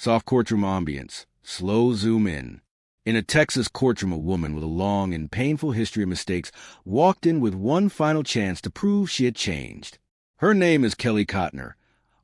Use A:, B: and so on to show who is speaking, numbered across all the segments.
A: Soft courtroom ambience. Slow zoom in. In a Texas courtroom, a woman with a long and painful history of mistakes walked in with one final chance to prove she had changed. Her name is Kelly Cotner,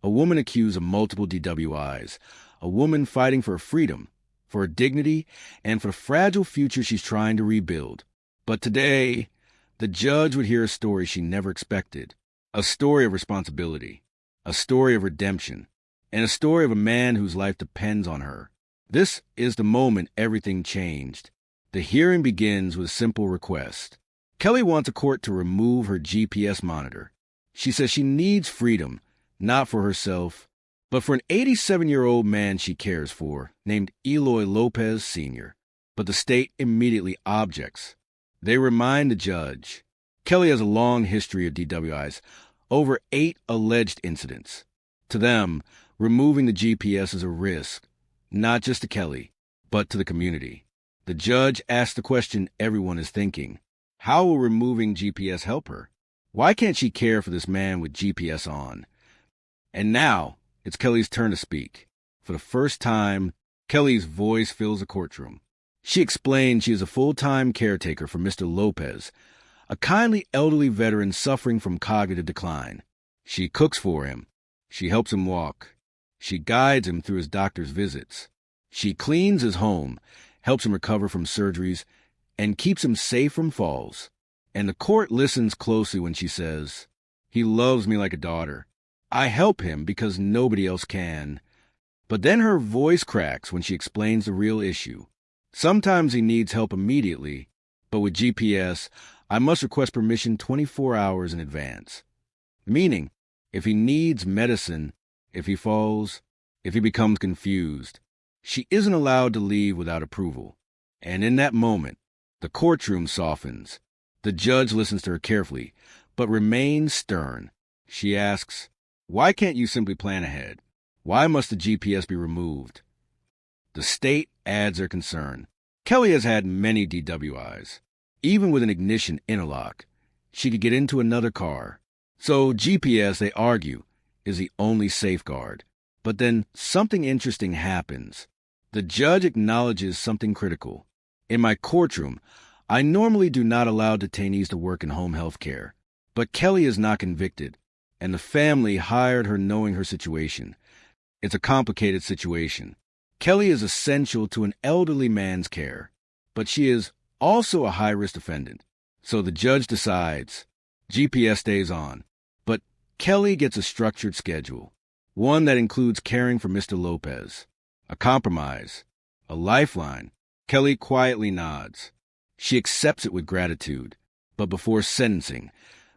A: a woman accused of multiple DWIs, a woman fighting for her freedom, for her dignity, and for the fragile future she's trying to rebuild. But today, the judge would hear a story she never expected, a story of responsibility, a story of redemption, and a story of a man whose life depends on her. This is the moment everything changed. The hearing begins with a simple request. Kelly wants a court to remove her GPS monitor. She says she needs freedom, not for herself, but for an 87-year-old man she cares for, named Eloy Lopez Sr. But the state immediately objects. They remind the judge. Kelly has a long history of DWIs, over 8 alleged incidents. To them, removing the GPS is a risk, not just to Kelly, but to the community. The judge asks the question everyone is thinking. How will removing GPS help her? Why can't she care for this man with GPS on? And now, it's Kelly's turn to speak. For the first time, Kelly's voice fills the courtroom. She explains she is a full-time caretaker for Mr. Lopez, a kindly elderly veteran suffering from cognitive decline. She cooks for him. She helps him walk. She guides him through his doctor's visits. She cleans his home, helps him recover from surgeries, and keeps him safe from falls. And the court listens closely when she says, "He loves me like a daughter. I help him because nobody else can." But then her voice cracks when she explains the real issue. Sometimes he needs help immediately, but with GPS, I must request permission 24 hours in advance. Meaning, if he needs medicine, if he falls, if he becomes confused, she isn't allowed to leave without approval. And in that moment, the courtroom softens. The judge listens to her carefully, but remains stern. She asks, "Why can't you simply plan ahead? Why must the GPS be removed?" The state adds their concern. Kelly has had many DWIs. Even with an ignition interlock, she could get into another car. So GPS, they argue, is the only safeguard. But then something interesting happens. The judge acknowledges something critical. In my courtroom, I normally do not allow detainees to work in home health care. But Kelly is not convicted, and the family hired her knowing her situation. It's a complicated situation. Kelly is essential to an elderly man's care, but she is also a high-risk defendant. So the judge decides GPS stays on, but Kelly gets a structured schedule, one that includes caring for Mr. Lopez. A compromise, a lifeline. Kelly quietly nods. She accepts it with gratitude. But before sentencing,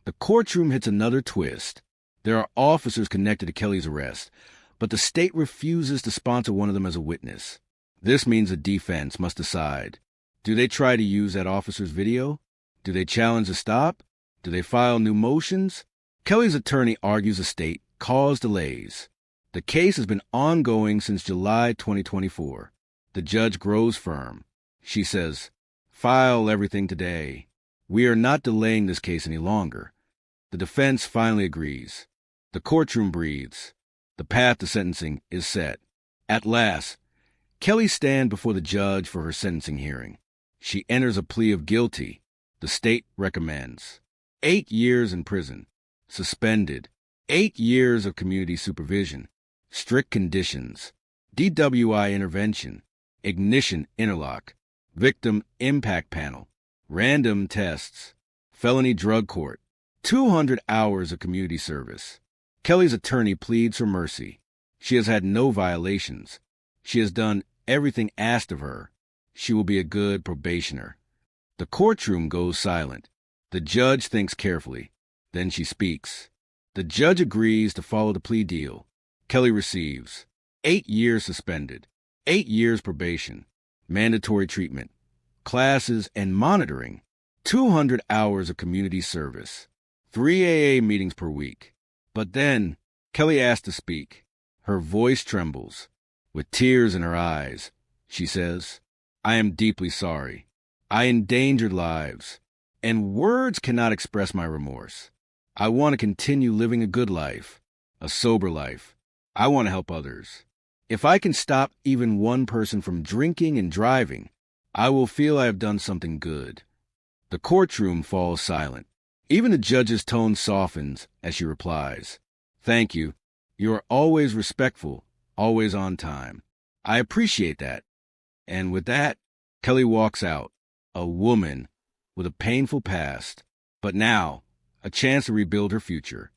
A: the courtroom hits another twist. There are officers connected to Kelly's arrest, but the state refuses to sponsor one of them as a witness. This means the defense must decide. Do they try to use that officer's video? Do they challenge the stop? Do they file new motions? Kelly's attorney argues the state caused delays. The case has been ongoing since July 2024. The judge grows firm. She says, "File everything today. We are not delaying this case any longer." The defense finally agrees. The courtroom breathes. The path to sentencing is set. At last, Kelly stands before the judge for her sentencing hearing. She enters a plea of guilty. The state recommends 8 years in prison, suspended, 8 years of community supervision, strict conditions, DWI intervention, ignition interlock, victim impact panel, random tests, felony drug court, 200 hours of community service. Kelly's attorney pleads for mercy. She has had no violations. She has done everything asked of her. She will be a good probationer. The courtroom goes silent. The judge thinks carefully. Then she speaks. The judge agrees to follow the plea deal. Kelly receives 8 years suspended, 8 years probation, mandatory treatment, classes and monitoring, 200 hours of community service, 3 AA meetings per week. But then, Kelly asks to speak. Her voice trembles. With tears in her eyes, she says, "I am deeply sorry. I endangered lives, and words cannot express my remorse. I want to continue living a good life, a sober life. I want to help others. If I can stop even one person from drinking and driving, I will feel I have done something good. The courtroom falls silent. Even the judge's tone softens as she replies, "Thank you. You are always respectful, always on time. I appreciate that." And with that, Kelly walks out, a woman with a painful past, but now a chance to rebuild her future.